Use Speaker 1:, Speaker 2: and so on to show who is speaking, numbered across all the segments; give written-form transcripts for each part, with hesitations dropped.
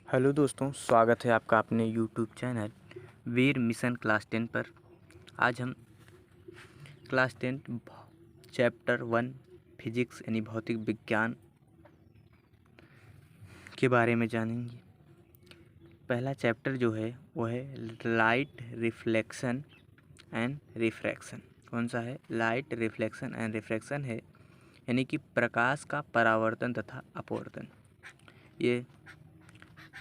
Speaker 1: Hello दोस्तों, स्वागत है आपका अपने यूट्यूब चैनल वीर मिशन क्लास 10 पर। आज हम क्लास 10 चैप्टर 1 फिजिक्स यानी भौतिक विज्ञान के बारे में जानेंगे। पहला चैप्टर जो है वो है लाइट रिफ्लेक्शन एंड रिफ्रैक्शन। कौन सा है? लाइट रिफ्लेक्शन एंड रिफ्रैक्शन है, यानी कि प्रकाश का परावर्तन तथा अपवर्तन। ये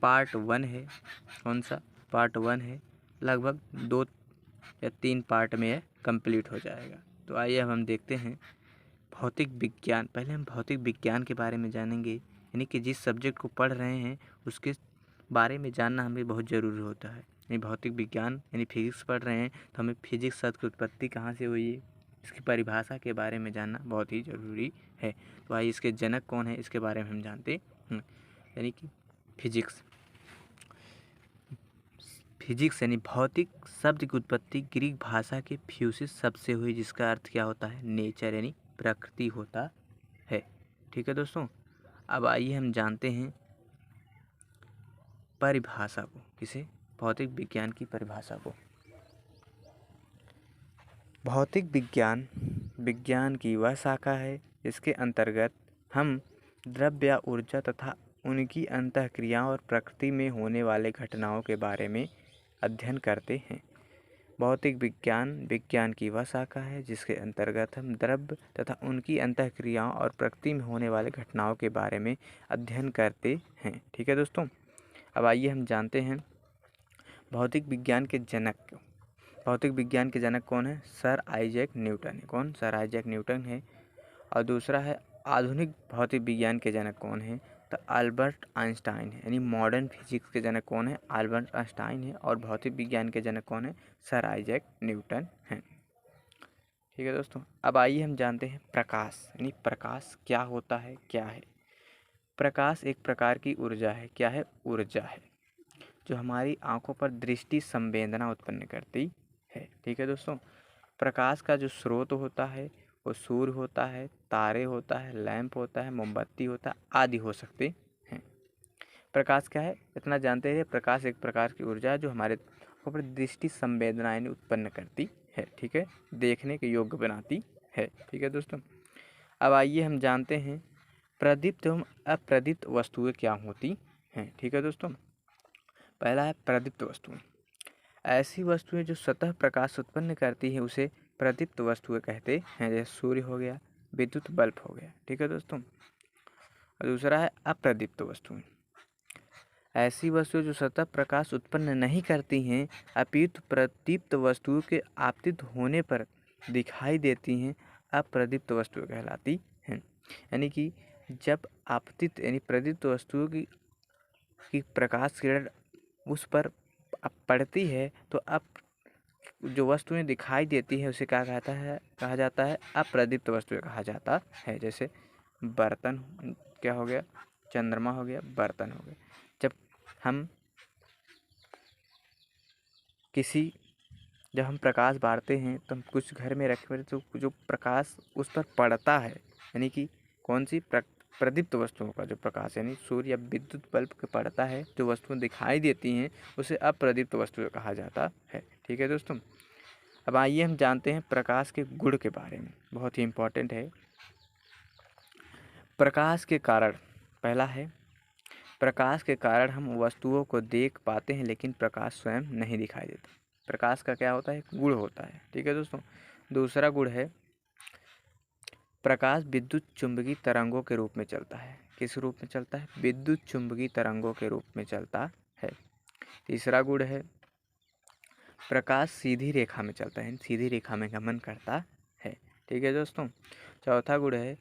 Speaker 1: पार्ट 1 है। कौन सा? पार्ट 1 है। लगभग 2 या 3 पार्ट में यह कंप्लीट हो जाएगा। तो आइए अब हम देखते हैं भौतिक विज्ञान। पहले हम भौतिक विज्ञान के बारे में जानेंगे, यानी कि जिस सब्जेक्ट को पढ़ रहे हैं उसके बारे में जानना हमें बहुत ज़रूरी होता है। यानी भौतिक विज्ञान यानी फिजिक्स पढ़ रहे हैं तो हमें फिजिक्स शब्द की उत्पत्ति कहाँ से हुई, इसकी परिभाषा के बारे में जानना बहुत ही ज़रूरी है। तो आइए इसके जनक कौन है इसके बारे में हम जानते हैं। यानी कि फिजिक्स यानी भौतिक शब्द की उत्पत्ति ग्रीक भाषा के फ्यूसिस शब्द से हुई, जिसका अर्थ क्या होता है? नेचर यानी प्रकृति होता है। ठीक है दोस्तों, अब आइए हम जानते हैं परिभाषा को। किसे? भौतिक विज्ञान की परिभाषा को। भौतिक विज्ञान विज्ञान की वह शाखा है जिसके अंतर्गत हम द्रव्य या ऊर्जा तथा उनकी अंतःक्रियाओं और प्रकृति में होने वाले घटनाओं के बारे में अध्ययन करते हैं। भौतिक विज्ञान विज्ञान की वह शाखा है जिसके अंतर्गत हम द्रव्य तथा उनकी अंतःक्रियाओं और प्रकृति में होने वाले घटनाओं के बारे में अध्ययन करते हैं। ठीक है दोस्तों, अब आइए हम जानते हैं भौतिक विज्ञान के जनक। भौतिक विज्ञान के जनक कौन है? सर आइजैक न्यूटन है। कौन? सर आइजैक न्यूटन है। और दूसरा है आधुनिक भौतिक विज्ञान के जनक कौन है? तो अल्बर्ट आइंस्टाइन है। यानी मॉडर्न फिजिक्स के जनक कौन है? अल्बर्ट आइंस्टाइन है। और भौतिक विज्ञान के जनक कौन है? सर आइजैक न्यूटन है। ठीक है दोस्तों, अब आइए हम जानते हैं प्रकाश। यानी प्रकाश क्या होता है, क्या है? प्रकाश एक प्रकार की ऊर्जा है। क्या है? ऊर्जा है जो हमारी आंखों पर दृष्टि संवेदना उत्पन्न करती है। ठीक है दोस्तों, प्रकाश का जो स्रोत होता है वो सूर्य होता है, तारे होता है, लैंप होता है, मोमबत्ती होता है, आदि हो सकते हैं। प्रकाश क्या है इतना जानते हैं। प्रकाश एक प्रकार की ऊर्जा है जो हमारे ऊपर दृष्टि संवेदना यानी उत्पन्न करती है। ठीक है, देखने के योग्य बनाती है। ठीक है दोस्तों, अब आइए हम जानते हैं प्रदीप्त एवं अप्रदीप्त वस्तुएं क्या होती हैं। ठीक है दोस्तों, पहला है प्रदीप्त वस्तुएं। ऐसी वस्तुएं जो सतह प्रकाश उत्पन्न करती है उसे प्रदीप्त वस्तुएं कहते हैं। जैसे सूर्य हो गया, विद्युत बल्ब हो गया। ठीक है दोस्तों, और दूसरा है अप्रदीप्त वस्तुएं। ऐसी वस्तुएं जो सतह प्रकाश उत्पन्न नहीं करती हैं अपितु प्रदीप्त वस्तुओं के आपतित होने पर दिखाई देती हैं, अप्रदीप्त वस्तुएं कहलाती हैं। यानी कि जब आपतित यानी प्रदीप्त वस्तुओं की प्रकाश किरण उस पर पड़ती है तो अब जो वस्तुएं दिखाई देती है उसे क्या कहा जाता है? अप्रदीप्त वस्तुएं कहा जाता है। जैसे बर्तन क्या हो गया? चंद्रमा हो गया, बर्तन हो गया। जब हम जब हम प्रकाश बारते हैं तो हम कुछ घर में रखे तो जो प्रकाश उस पर पड़ता है, यानी कि कौन सी प्रदीप्त वस्तुओं का जो प्रकाश यानी सूर्य या विद्युत बल्ब के पड़ता है, जो वस्तुएं दिखाई देती हैं उसे अप्रदीप्त वस्तुएं कहा जाता है। ठीक है दोस्तों, अब आइए हम जानते हैं प्रकाश के गुण के बारे में। बहुत ही इम्पोर्टेंट है प्रकाश के कारण। पहला है प्रकाश के कारण हम वस्तुओं को देख पाते हैं लेकिन प्रकाश स्वयं नहीं दिखाई देता। प्रकाश का क्या होता है? गुण होता है। ठीक है दोस्तों, दूसरा गुण है प्रकाश विद्युत चुंबकीय तरंगों के रूप में चलता है। किस रूप में चलता है? विद्युत चुंबकीय तरंगों के रूप में चलता है। तीसरा गुण है प्रकाश सीधी रेखा में चलता है, सीधी रेखा में गमन करता है। ठीक है दोस्तों, चौथा गुण है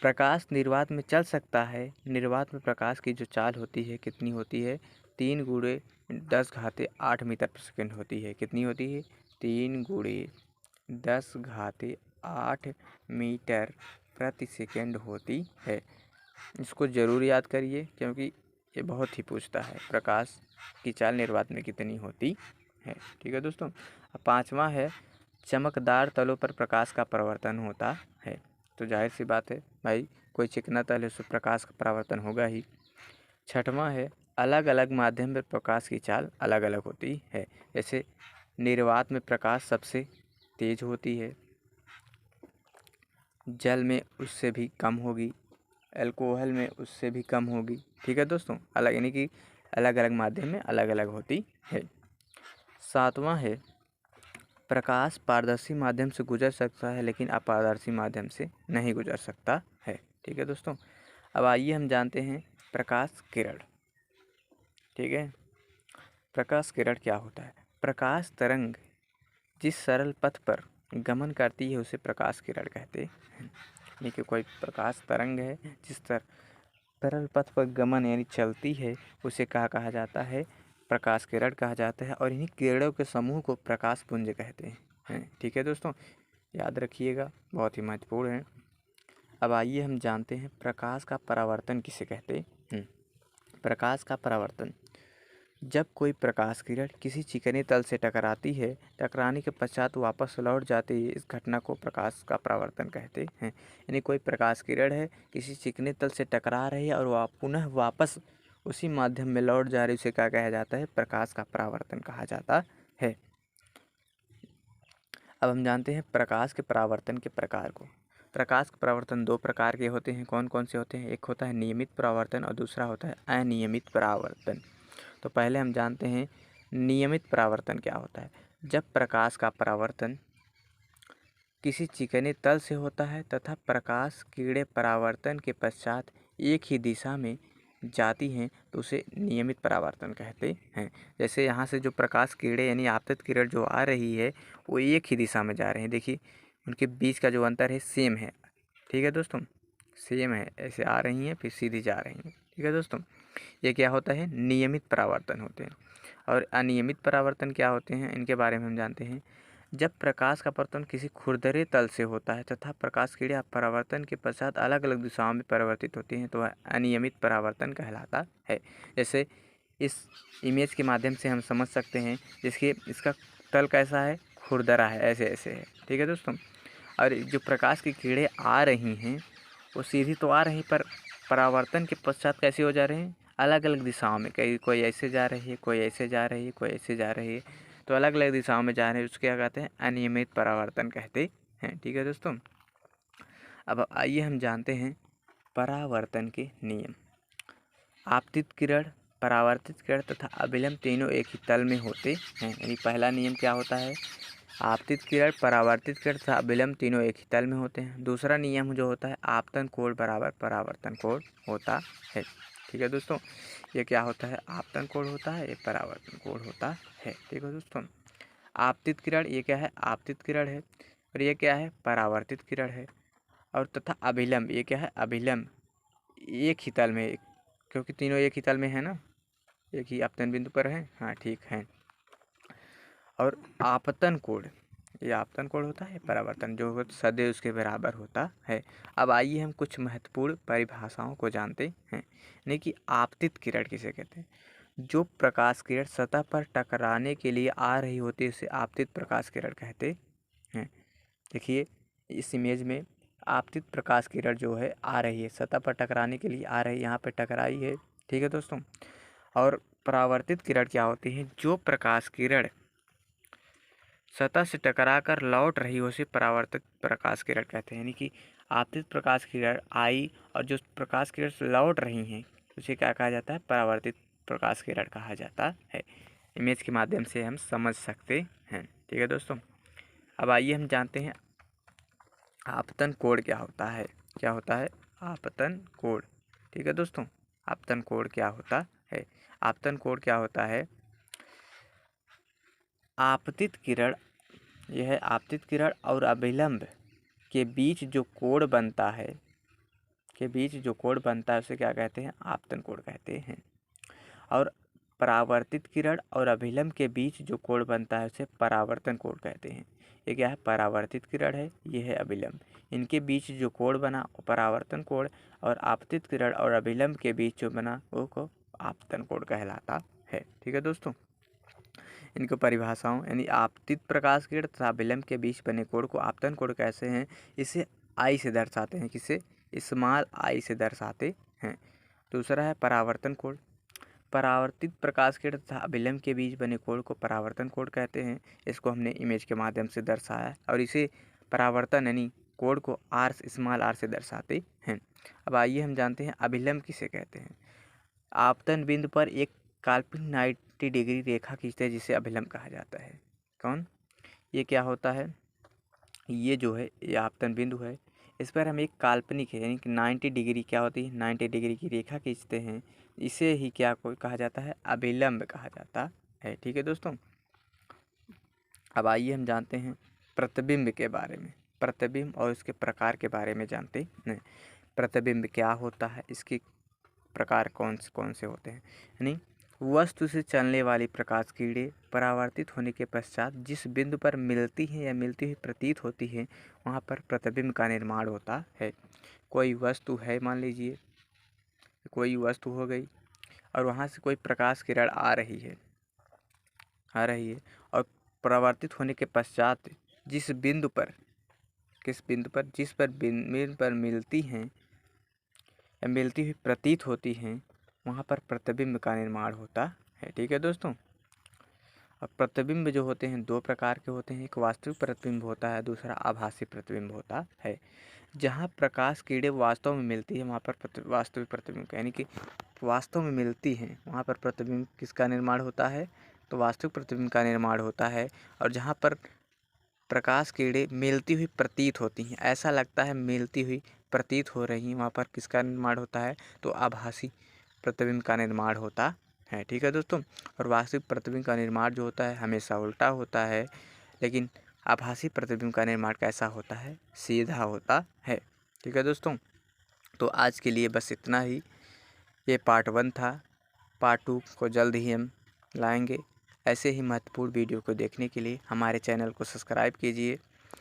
Speaker 1: प्रकाश निर्वात में चल सकता है। निर्वात में प्रकाश की जो चाल होती है कितनी होती है? 3 गुणे 10⁸ मीटर प्रति सेकंड होती है। कितनी होती है? 3 गुणे 10⁸ मीटर प्रति सेकंड होती है। इसको ज़रूर याद करिए क्योंकि ये बहुत ही पूछता है प्रकाश की चाल निर्वात में कितनी होती है। ठीक है दोस्तों, अब पाँचवा है चमकदार तलों पर प्रकाश का परावर्तन होता है। तो जाहिर सी बात है भाई, कोई चिकना तल है उससे प्रकाश का परावर्तन होगा ही। छठवां है अलग अलग माध्यम में प्रकाश की चाल अलग अलग होती है। जैसे निर्वात में प्रकाश सबसे तेज होती है, जल में उससे भी कम होगी, अल्कोहल में उससे भी कम होगी। ठीक है दोस्तों, अलग यानी कि अलग अलग माध्यम में अलग अलग होती है। सातवां है प्रकाश पारदर्शी माध्यम से गुजर सकता है लेकिन अपारदर्शी माध्यम से नहीं गुजर सकता है। ठीक है दोस्तों, अब आइए हम जानते हैं प्रकाश किरण। ठीक है, प्रकाश किरण क्या होता है? प्रकाश तरंग जिस सरल पथ पर गमन करती है उसे प्रकाश किरण कहते हैं। यानी कि कोई प्रकाश तरंग है जिस सरल पथ पर गमन यानी चलती है उसे कहा जाता है? प्रकाश किरण कहा जाता है। और इन्हीं किरणों के समूह को प्रकाश पुंज कहते हैं। ठीक है दोस्तों, याद रखिएगा, बहुत ही महत्वपूर्ण है। अब आइए हम जानते हैं प्रकाश का परावर्तन किसे कहते हैं। प्रकाश का परावर्तन, जब कोई प्रकाश किरण किसी चिकने तल से टकराती है, टकराने के पश्चात वापस लौट जाती है, इस घटना को प्रकाश का परावर्तन कहते हैं। यानी कोई प्रकाश किरण है, किसी चिकने तल से टकरा रही है और पुनः वापस उसी माध्यम में लौट जा रही, उसे क्या कहा जाता है? प्रकाश का परावर्तन कहा जाता है। अब हम जानते हैं प्रकाश के परावर्तन के प्रकार को। प्रकाश के परावर्तन दो प्रकार के होते हैं। कौन कौन से होते हैं? एक होता है नियमित परावर्तन और दूसरा होता है अनियमित परावर्तन। तो पहले हम जानते हैं नियमित परावर्तन क्या होता है। जब प्रकाश का परावर्तन किसी चिकने तल से होता है तथा प्रकाश किरणें परावर्तन के पश्चात एक ही दिशा में जाती हैं तो उसे नियमित परावर्तन कहते हैं। जैसे यहाँ से जो प्रकाश किरणें यानी आपतित किरण जो आ रही है वो एक ही दिशा में जा रहे हैं। देखिए उनके बीच का जो अंतर है सेम है। ठीक है दोस्तों, सेम है, ऐसे आ रही हैं फिर सीधी जा रही हैं। ठीक है दोस्तों, ये क्या होता है? नियमित परावर्तन होते हैं। और अनियमित परावर्तन क्या होते हैं, इनके बारे में हम जानते हैं। जब प्रकाश का परावर्तन किसी खुरदरे तल से होता है तथा प्रकाश किरणें परावर्तन के पश्चात अलग अलग दिशाओं में परिवर्तित होती हैं तो वह अनियमित परावर्तन कहलाता है। जैसे इस इमेज के माध्यम से हम समझ सकते हैं, जिसके इसका तल कैसा है? खुरदरा है, ऐसे ऐसे है। ठीक है दोस्तों, और जो प्रकाश की किरणें आ रही हैं वो सीधी तो आ रही पर परावर्तन के पश्चात कैसे हो जा रहे हैं? अलग अलग दिशाओं में, कहीं कोई ऐसे जा रही है, कोई ऐसे जा रही है, कोई ऐसे जा रही है, तो अलग अलग दिशाओं में जा रहे हैं, उसके क्या कहते हैं? अनियमित परावर्तन कहते हैं। ठीक है दोस्तों, अब आइए हम जानते हैं परावर्तन के नियम। आपतित किरण, परावर्तित किरण तथा अभिलंब तीनों एक ही तल में होते हैं। यानी पहला नियम क्या होता है? आपतित किरण, परावर्तित किरण तथा अभिलंब तीनों एक ही तल में होते हैं। दूसरा नियम जो होता है आपतन कोण बराबर परावर्तन कोण होता है। ठीक है दोस्तों, ये क्या होता है? आपतन कोण होता है, ये परावर्तन कोण होता है। ठीक है दोस्तों, आपतित किरण ये क्या है? आपतित किरण है। और ये क्या है? परावर्तित किरण है। और तथा अभिलंब ये क्या है? अभिलंब एक ही तल में, क्योंकि तीनों एक ही तल में है ना, एक ही आपतन बिंदु पर है। हाँ ठीक है। और आपतन कोण, ये आपतन कोण होता है, परावर्तन जो सदैव उसके बराबर होता है। अब आइए हम कुछ महत्वपूर्ण परिभाषाओं को जानते हैं। यानी कि आपतित किरण किसे कहते हैं? जो प्रकाश किरण सतह पर टकराने के लिए आ रही होती है उसे आपतित प्रकाश किरण कहते हैं। देखिए इस इमेज में आपतित प्रकाश किरण जो है आ रही है, सतह पर टकराने के लिए आ रही है, यहाँ पर टकराई है। ठीक है दोस्तों, और परावर्तित किरण क्या होती है? जो प्रकाश किरण सतह से टकरा कर लौट रही हो उसे परावर्तित प्रकाश किरण कहते हैं। यानी कि आपतित प्रकाश किरण आई और जो प्रकाश किरण से लौट रही हैं उसे क्या कहा जाता है? परावर्तित प्रकाश किरण कहा जाता है। इमेज के माध्यम से हम समझ सकते हैं। ठीक है दोस्तों, अब आइए हम जानते हैं आपतन कोण क्या होता है। क्या होता है? आपतन कोण। ठीक है दोस्तों, आपतन कोण क्या होता है? आपतन कोण क्या होता है? आपतित किरण, यह है आपतित किरण और अभिलंब के बीच जो कोण बनता है, उसे क्या कहते हैं? आपतन कोण कहते हैं। और परावर्तित किरण और अभिलंब के बीच जो कोण बनता है उसे परावर्तन कोण कहते हैं। ये क्या है? परावर्तित किरण है, ये है अभिलंब, इनके बीच जो कोण बना वो परावर्तन कोण, और आपतित किरण और अभिलंब के बीच जो बना वो को आपतन कोण कहलाता है। ठीक है दोस्तों, इनको परिभाषाओं यानी आपतित प्रकाश किरण तथा अभिलंब के बीच बने कोण को आपतन कोण कैसे हैं? इसे आई से दर्शाते हैं। किसे? स्मॉल आई से दर्शाते हैं। दूसरा है परावर्तन कोण। परावर्तित प्रकाश किरण तथा अभिलंब के बीच बने कोण को परावर्तन कोण कहते हैं। इसको हमने इमेज के माध्यम से दर्शाया है और इसे परावर्तन यानी कोण को स्मॉल आर से दर्शाते हैं। अब आइए हम जानते हैं अभिलंब किसे कहते हैं। आपतन बिंदु पर एक काल्पनिक 90 डिग्री रेखा खींचते हैं जिसे अभिलंब कहा जाता है। कौन? ये क्या होता है? ये जो है ये आपतन बिंदु है, इस पर हम एक काल्पनिक है यानी कि 90 डिग्री क्या होती है 90 डिग्री की रेखा खींचते हैं, इसे ही क्या कोई कहा जाता है? अभिलंब कहा जाता है। ठीक है दोस्तों। अब आइए हम जानते हैं प्रतिबिंब के बारे में। प्रतिबिंब और उसके प्रकार के बारे में जानते हैं। प्रतिबिंब क्या होता है, इसके प्रकार कौन से होते हैं। यानी वस्तु से चलने वाली प्रकाश किरणें परावर्तित होने के पश्चात जिस बिंदु पर मिलती हैं या मिलती हुई प्रतीत होती हैं वहाँ पर प्रतिबिंब का निर्माण होता है। कोई वस्तु है, मान लीजिए कोई वस्तु हो गई और वहाँ से कोई प्रकाश किरण आ रही है और परावर्तित होने के पश्चात जिस बिंदु पर मिलती हैं या मिलती हुई प्रतीत होती हैं वहाँ पर प्रतिबिंब का निर्माण होता है। ठीक है दोस्तों। अब प्रतिबिंब जो होते हैं दो प्रकार के होते हैं, एक वास्तविक प्रतिबिंब होता है, दूसरा आभासी प्रतिबिंब होता है। जहाँ प्रकाश किरणें वास्तव में मिलती है वहाँ पर वास्तविक प्रतिबिंब यानी कि वास्तव में मिलती हैं वहाँ पर प्रतिबिंब किसका निर्माण होता है? तो वास्तविक प्रतिबिंब का निर्माण होता है। और जहाँ पर प्रकाश किरणें मिलती हुई प्रतीत होती हैं, ऐसा लगता है मिलती हुई प्रतीत हो रही हैं, वहाँ पर किसका निर्माण होता है? तो आभासी प्रतिबिंब का निर्माण होता है। ठीक है दोस्तों। और वास्तविक प्रतिबिंब का निर्माण जो होता है हमेशा उल्टा होता है, लेकिन आभासी प्रतिबिंब का निर्माण कैसा होता है? सीधा होता है। ठीक है दोस्तों। तो आज के लिए बस इतना ही। ये पार्ट 1 था। पार्ट 2 को जल्द ही हम लाएंगे। ऐसे ही महत्वपूर्ण वीडियो को देखने के लिए हमारे चैनल को सब्सक्राइब कीजिए।